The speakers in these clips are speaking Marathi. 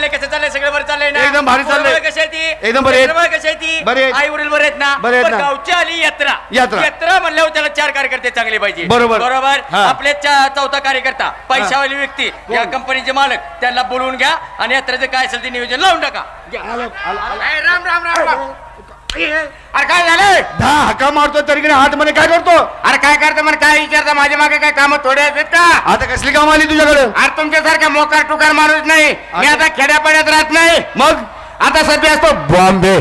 चाललंय? कसं चाललंय? सगळं बरं चाललंय ना? एकदम भारी चाललंय. कशी आहे ती? एकदम बरी आहे. कशी आहे ती? बरी आहे. आई वडील बरे आहेत ना? बरे आहेत ना. गावची आली यात्रा. यात्रा. यात्रा म्हणल्यावर त्याला 4 कार्यकर्ते चांगले पाहिजे. बरोबर. बरोबर. हा. आपले चौथा कार्यकर्ता पैशावाली व्यक्ती या कंपनीचे मालक त्यांना बोलवून घ्या आणि यात्रेचं काय असेल ते नियोजन लावून टाका. राम राम राम राम. अरे काय झालं? 10 हाका मारतो तरी की हात मध्ये काय करतो? अरे काय करतो मला काय विचारता? माझ्या मागे काय काम थोडे आहेत का? आता कसली काम आली तुझ्याकडे? अरे तुमच्यासारखा मोकार टुकार माणूस नाही मी. आता खेड्यापाड्यात राहत नाही. मग आता सध्या असतो बॉम्बे.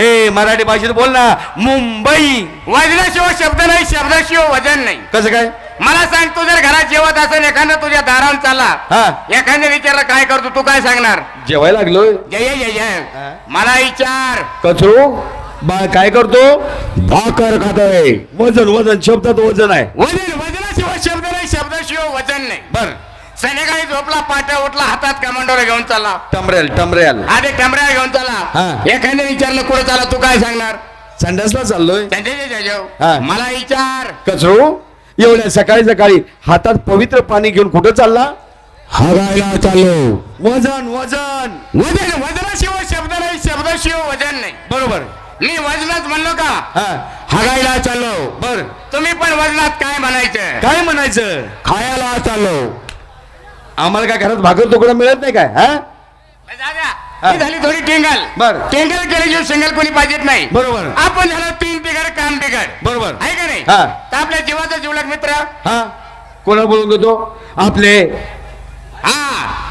ए मराठी भाषेत बोल ना. मुंबई. वजनाशिवाय शब्द नाही, शब्दाशिवाय वजन नाही. कसं काय? मला सांग, तू जर घरात जेवत असेल एखादा तुझ्या दारात चालला, हा. एखाद्या विचारला काय करतो, तू काय सांगणार? जेवायला लागलोय. जय जय जय. मला विचार. कचरो बाळ काय करतो? भाकर खातोय. वजन वजन शब्दात वजन आहे. वजनाशिवाय शब्द नाही, शब्दाशिवाय वजन नाही. बर. संध्याकाळी झोपला, पाट्या उठला, हातात कमांडोर घेऊन चालला. टमरेल टमरेल. आधी कमऱ्या घेऊन हा. चालला. एखाद्या विचारलं कुठं चालला, तू काय सांगणार? संडासला चाललोय. हा. मला विचार. कचरो एवढ्या सकाळी सकाळी हातात पवित्र पाणी घेऊन कुठं चालला? हागायला चाललो. वजन वजन. वजनाशिवाय शब्द नाही, शब्दाशिवाय वजन नाही. बरोबर. मी वजनात म्हणलो का? हा. हागायला चाललो. बर. तुम्ही पण वजनात काय म्हणायचं? काय म्हणायचं? खायला चाललो. आम्हाला काय घरात भाकर तुकडा मिळत नाही काय? हा. हा. ही झाली थोडी टेंगल. बर. टेंगल केल्याशिवाय सिंगल कोणी पाहिजेत नाही. बरोबर. आपण झालो 3 बिघड काम बिघड. बरोबर. आहे का नाही? हा. तर आपल्या जीवाचा जीवलग मित्र. हा. कोणा बोलून घेतो? आपले हा,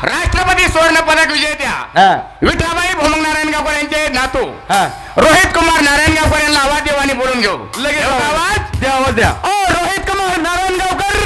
राष्ट्रपती स्वर्ण पदक विजेत्या हा. विठाबाई भोमंग नारायणगावकर यांचे नातू हा. रोहित कुमार नारायणगावकर यांना आवाज देऊ आणि बोलून घेऊ. लगेच देऊ का आवाज? द्या आवाज द्या. ओ रोहित कुमार नारायणगावकर.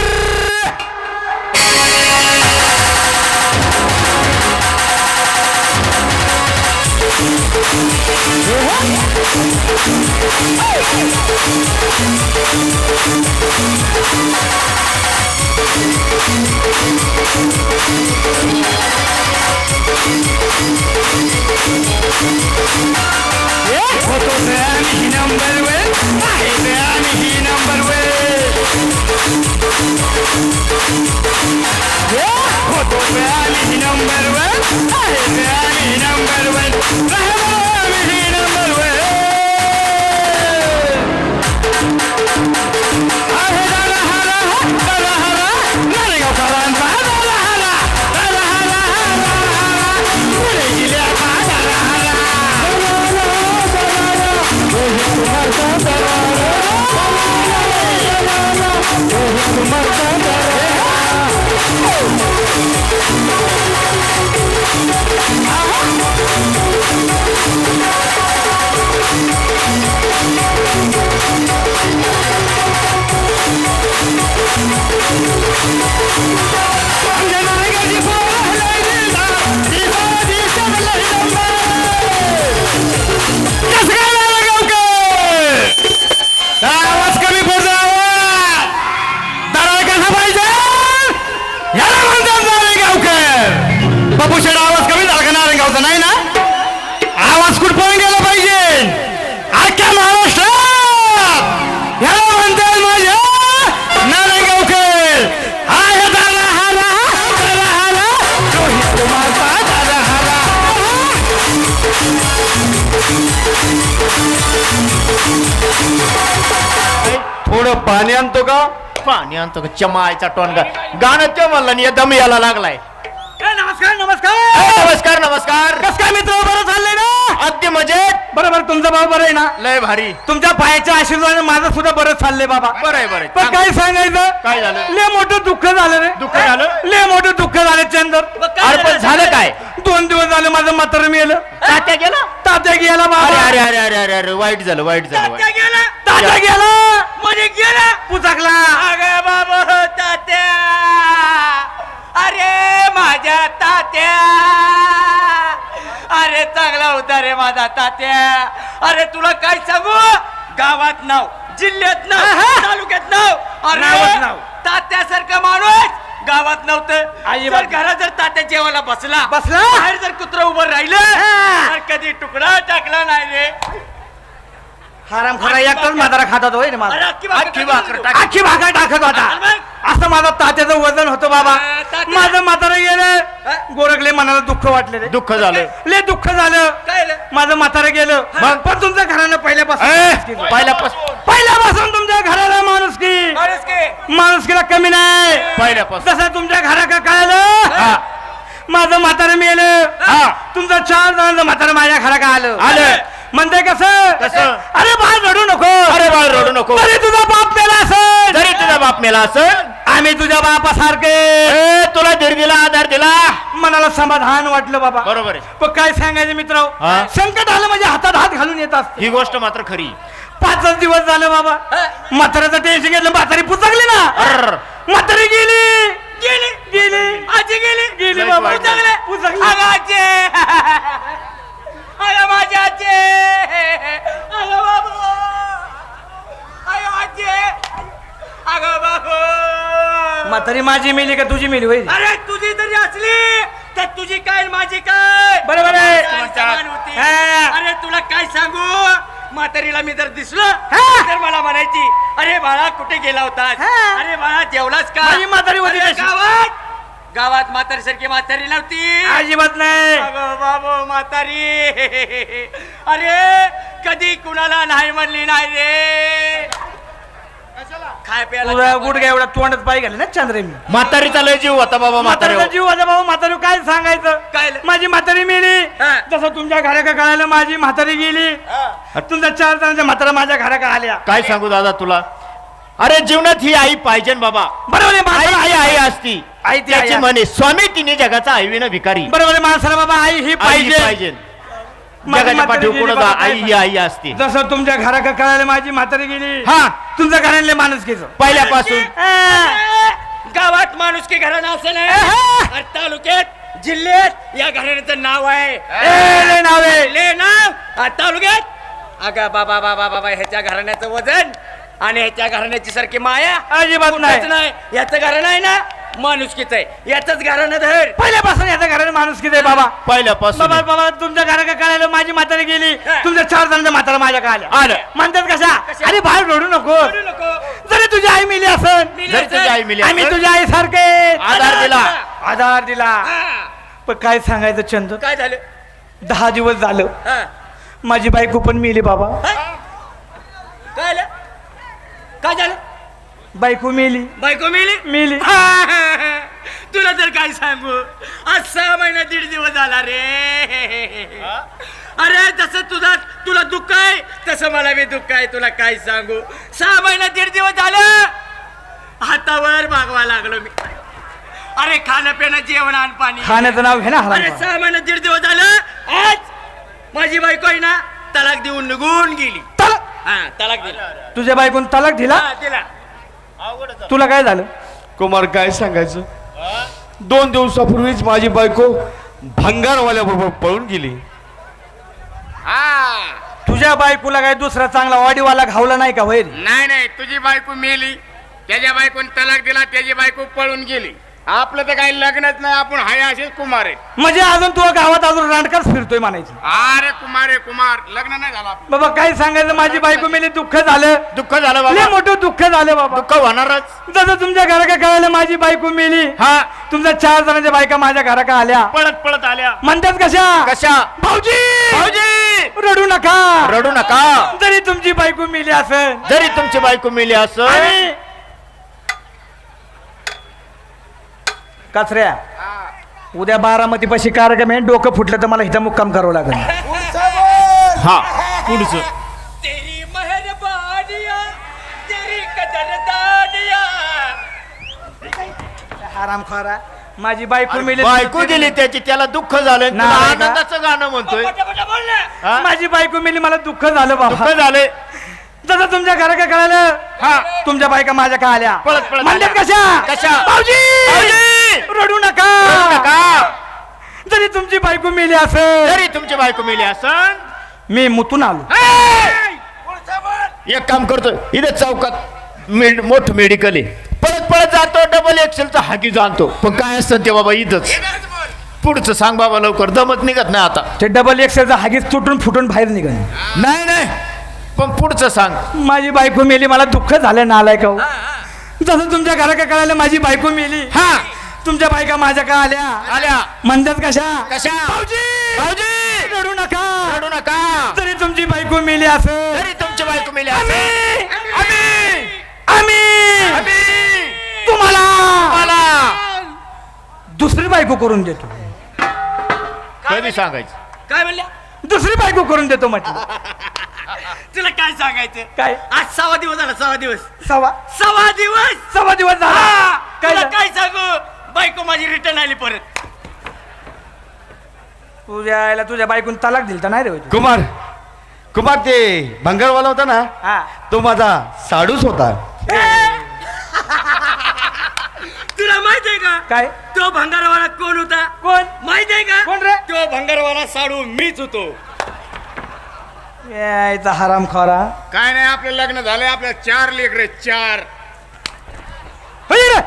बापूशेड आवाज कमी झाला का नारायणगावचा? नाही ना. आवाज कुठपर्यंत गेला पाहिजे? अख्ख्या महाराष्ट्रात याला म्हणतात माझ्या नारायणगावकर. आहे दादा हाला, दादा हाला, रोहित कुमारचा दादा हाला. थोडं पाणी आणतो का? पाणी आणतो का? चमायचा टोनगा गाणं ते म्हणलं नाही, दम यायला लागलाय. नमस्कार नमस्कार. नमस्कार नमस्कार. कस काय मित्र? बरं चाललंय ना? अगदी मजेत. बरोबर. तुमचा भाऊ बरं आहे ना? लय भारी. तुमच्या पायाच्या आशीर्वादाने माझं सुद्धा बरं चाललंय बाबा. बरं आहे, बरं आहे. पण काय सांगायचं? काय झालं? लय मोठं दुःख झालं रे. दुःख झालं? लय मोठं दुःख झालं चंदर. अरे पण झालं काय? 2 दिवस झाले माझं म्हातारं मेलं. तात्या गेला? तात्या गेला अरे बाबा. अरे अरे अरे अरे अरे वाईट झालं, वाईट झालं. वाईट. तात्या गेला म्हणजे गेला पुचाकला. अगं बाबा तात्या. अरे माझ्या तात्या. अरे चांगला होता रे माझा तात्या. अरे तुला काय सांगू? गावात नाव, जिल्ह्यात नाव, तालुक्यात नाव. अरे तात्यासारखा माणूस गावात नव्हतं. जर घरात जर तात्या जेवायला बसला बाहेर जर कुत्र उभं राहिलं तर कधी तुकडा टाकला नाही रे. हराम खरा एकटाच म्हातारा खातात होय रे माझा. अरे अख्खी भाकर अख्खी भाकर अख्खी भाकर टाकत होता. असं माझं तात्याचं वजन होतं बाबा. तात्या. माझं म्हातारं गेलं गोरखले मनाला दुःख वाटले रे. दुःख झालं लय दुःख झालं काय रे? माझं म्हातारं गेलं मग? पण तुमच्या घरानं पहिल्यापासून पहिल्यापासून तुमच्या घराला माणुसकी माणूस की. माणुसकीला कमी नाही पहिल्यापासून जसं तुमच्या घरा कळलं हा. माझं म्हातारं मेलं हा. तुमचं 4 जणांचं म्हातारं माझ्या घरा का आलं म्हणते कसं कसं? अरे बाळ रडू नको अरे बाळ रडू नको तरी तुझा बाप मेला असेल जरी तुझा बाप मेला असं आम्ही तुझ्या बापासारखे तुला धीर दिला आधार दिला मनाला समाधान वाटलं बाबा बरोबर आहे पण काय सांगायचं मित्र हा? संकट आलं म्हणजे हातात हात घालून येत असत ही गोष्ट मात्र खरी 5 दिवस झालं बाबा म्हाताऱ्याचं टेन्शन घेतलं म्हातारी पुचकली ना अर्र. म्हातारी गेली गेली गेली आजी गेली गेली लय बाबा वाईट झालं. पुचकली. अगं आजी अगं माझी आजी अगं बाबू अगं आजी अगं बाबू म्हातारी माझी मेली का तुझी मेली होईल अरे तुझी जरी असली तर तुझी काय आणि माझी काय बरोबर आहे. काय समान होती. हा. अरे तुला काय सांगू म्हातारीला मी जर दिसलो हा. तर मला म्हणायची अरे बाळा कुठे गेला होतास हा. अरे बाळा जेवलास का माझी म्हातारी होती अरे तशी. गावात म्हातारी सारखी म्हातारी नव्हती अजिबात नाही अगं बाबू म्हातारी अरे कधी कुणाला नाही म्हणली नाही रे खाय प्यायला तुझा गुडघ्या एवढा तोंडच पाय घाले ना चंद्रे मी म्हातारीचा लय जीव होता बाबा म्हातारीचा म्हातारी जीव माझ्या बाबा म्हातारी काय सांगायचं काय? माझी म्हातारी मेली हा. जसं तुमच्या घरा का कळालं माझी म्हातारी गेली तुमच्या 4 जणांच्या म्हातारा माझ्या घरा का आल्या काय सांगू दादा तुला अरे जीवनात ही आई पाहिजे ना बाबा बरोबर आहे आई माणसाला आई आई असती आई ती त्याची आई. म्हणे स्वामी तिने जगाचा आईविना भिकारी बरोबर आहे माणसाला बाबा आई ही आई ही पाहिजे पाहिजे माझी जगाच्या म्हातारी पाठीवर गेली कोण बाबा, काय आई ही आई असते जसं तुमच्या घरा का कळालं माझी म्हातारी गेली हा. तुमच्या घरातले माणूस घेतो पहिल्यापासून गावात माणूस की घराणं असं नाही अरे तालुक्यात जिल्ह्यात या घराण्याचं नाव आहे नावे ले नाव तालुक्यात अगं बाबा बाबा बाबा ह्याच्या घराण्याचं वजन आणि ह्याच्या घराण्याची सारखी माया अजिबात कुठंच नाही नाही याचं घराणं आहे ना माणुसकीच आहे याच घराणं धर पहिल्यापासून याच्या घराने माणूस किती बाबा पहिल्यापासून बाबा बाबा तुमच्या घरा का कळालं माझी म्हातारी गेली हा. तुमच्या 4 जणांच्या म्हातारा माझ्या का आल्या आलं. म्हणतात कशा कशा? अरे बाहेर रडू नको रडू नको. जरी तुझी आई मिली असन मिली जरी तुझी आई मिली आम्ही असेल, तुझ्या आई सारखे आधार दिला. आधार दिला हा. पण काय सांगायचं चंद काय झालं 10 दिवस झालं हा. माझी बायको पण मिली बाबा हा? काय झालं काय झालं बायको मेली बायको मिली मेली तुला तर काय सांगू आज 6 महिना 1.5 दिवस झाला रे अरे जसं तुला दुःख आहे तसं मला बी दुःख आहे तुला काय सांगू 6 महिना 1.5 दिवस झालं हातावर मागवा लागलो मी अरे खाणं पिणं जेवण आणि पाणी खाण्याचं नाव घे ना अरे हराम 6 महिना 1.5 दिवस झालं आज माझी बायको आहे ना तलाक देऊन निघून गेली हा तलाक दिला तुझ्या बायकोन तलाक दिला हा, दिला तुला काय झालं कुमार काय सांगायचं 2 दिवसापूर्वीच माझी बायको भंगारवाल्याबरोबर पळून गेली. तुझ्या बायकोला काय दुसरा चांगला वाडीवाला घावला नाही का वैर नाही नाही तुझी बायको मेली त्याच्या बायकोने तलाक दिला त्याची बायको पळून गेली आपलं तर काही लग्नच नाही आपण हाय असेच कुमार आहे म्हणजे अजून तू गावात अजून रांडकाच फिरतोय म्हणायचं अरे कुमार आहे कुमार लग्न नाही झालं आपलं बाबा काय सांगायचं माझी बायको मेली दुःख झालं दुःख झालं लय बाबा मोठं दुःख झालं बाबा दुःख होणारच जसं तुमच्या घरा का कळालं माझी बायको मेली हा तुमच्या 4 जणांच्या बायका माझ्या घरा का आल्या पळत पळत आल्या म्हणतात कशा कशा भाऊजी भाऊजी रडू नका रडू नका जरी तुमची बायको मेली असेल जरी तुमची बायको मेली असं आणि कचऱ्या उद्या बारामती पाशी कार्यक्रम आहे डोकं फुटलं तर मला इथं मुक्काम करावं लागेल हा पुढचं तेरी मेहरबानिया तेरी कदरदानिया आराम खरा माझी बायको मेली बायको गेली त्याची त्याला दुःख झालं तुला नाही का? आनंदाचं गाणं म्हणतोय पटापटा बोल ना. हा? माझी बायको मेली मला दुःख झालं बाबा दुःख झाले जसं तुमच्या घरा का कळालं हा तुमच्या बायका माझ्या का आल्या पळत पळत म्हणतात आल्या. कशा कशा? भाऊजी भाऊजी! रडू नका रडू नका जरी तुमची बायको मेली असेल जरी तुमची बायको मेली असं मी मुतून आलो एक काम करतो इथे चौकात मोठं मेडिकल आहे पळत पळत जातो डबल एक्सेलचा हाकी जाणतो पण काय असतं ते बाबा इथंच पुढचं सांग बाबा लवकर दमत निघत नाही आता ते डबल एक्सेलचा हागीच तुटून फुटून बाहेर निघाल नाही नाही पण पुढचं सांग माझी बायको मेली मला दुःख झालं नालाय का जसं तुमच्या घरा का कळालं माझी बायको मेली हा तुमच्या बायका माझ्या का आल्या आल्या म्हणतात कशा कशा भाऊजी रडू नका रडू नका तरी तुमची बायको मेली असं तरी तुमची बायको मेली तुम्हाला मला दुसरी बायको करून देतो कधी सांगायचं काय म्हणल्या दुसरी बायको करून देतो म्हटलं तुला काय सांगायचं काय आज 6 दिवस झाला 6 दिवस सव्वा 6 दिवस सव्वा दिवस झाला हा, काय तुला झालं? काय सांगू बायको माझी रिटर्न आली परत तुझ्या आईला तुझ्या बायकून तलाक दिल तर नाही रे होय तू. कुमार कुमार ते भंगारवाला होता ना हा तो माझा साडूच होता. तुला माहित आहे का काय तो भंगारवाला कोण होता कोण माहित आहे का कोण रे? तो भंगारवाला साडू मीच होतो. यायचा हराम खोरा काय नाही आपलं लग्न झालंय आपल्या 4 लेकरं 4. होय रे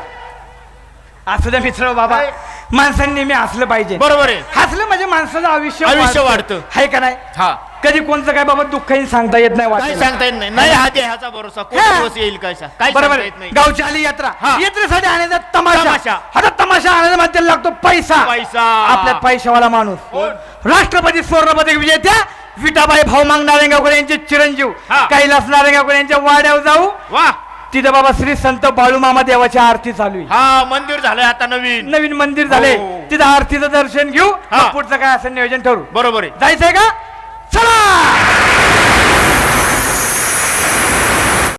असं द्या मित्र बाबा माणसांनी नेहमी हसलं पाहिजे बरोबर आहे हसलं म्हणजे माणसाचं आयुष्य आयुष्य वाढतं. आहे का नाही हा कधी कोणतं काय बाबा दुःखही सांगता येत नाही काय वाटेला. सांगता येत नाही नाही हा देहाचा भरोसा कोण हा. दिवस येईल काय काय बरोबर सांगता आहे. येत नाही गावची आली यात्रा हा. यात्रेसाठी आणायचा तमाशा तमाशा. आता तमाशा आणायला लागतो पैसा पैसा आपल्यात पैशावाला माणूस राष्ट्रपती स्वर्ण पदक विजेत्या विटाबाई भाऊ मांग नारायणगावकर यांचे चिरंजीव हा. कैलास नारायणगावकर यांच्या वाड्यावर जाऊ वा तिथे बाबा श्री संत बाळूमामा देवाची आरती चालू आहे हा मंदिर झालंय आता नवीन नवीन मंदिर झाले हो. तिथं आरतीचं दर्शन घेऊ हा. मग पुढचं काय असं नियोजन ठरू बरोबर आहे जायचंय का चला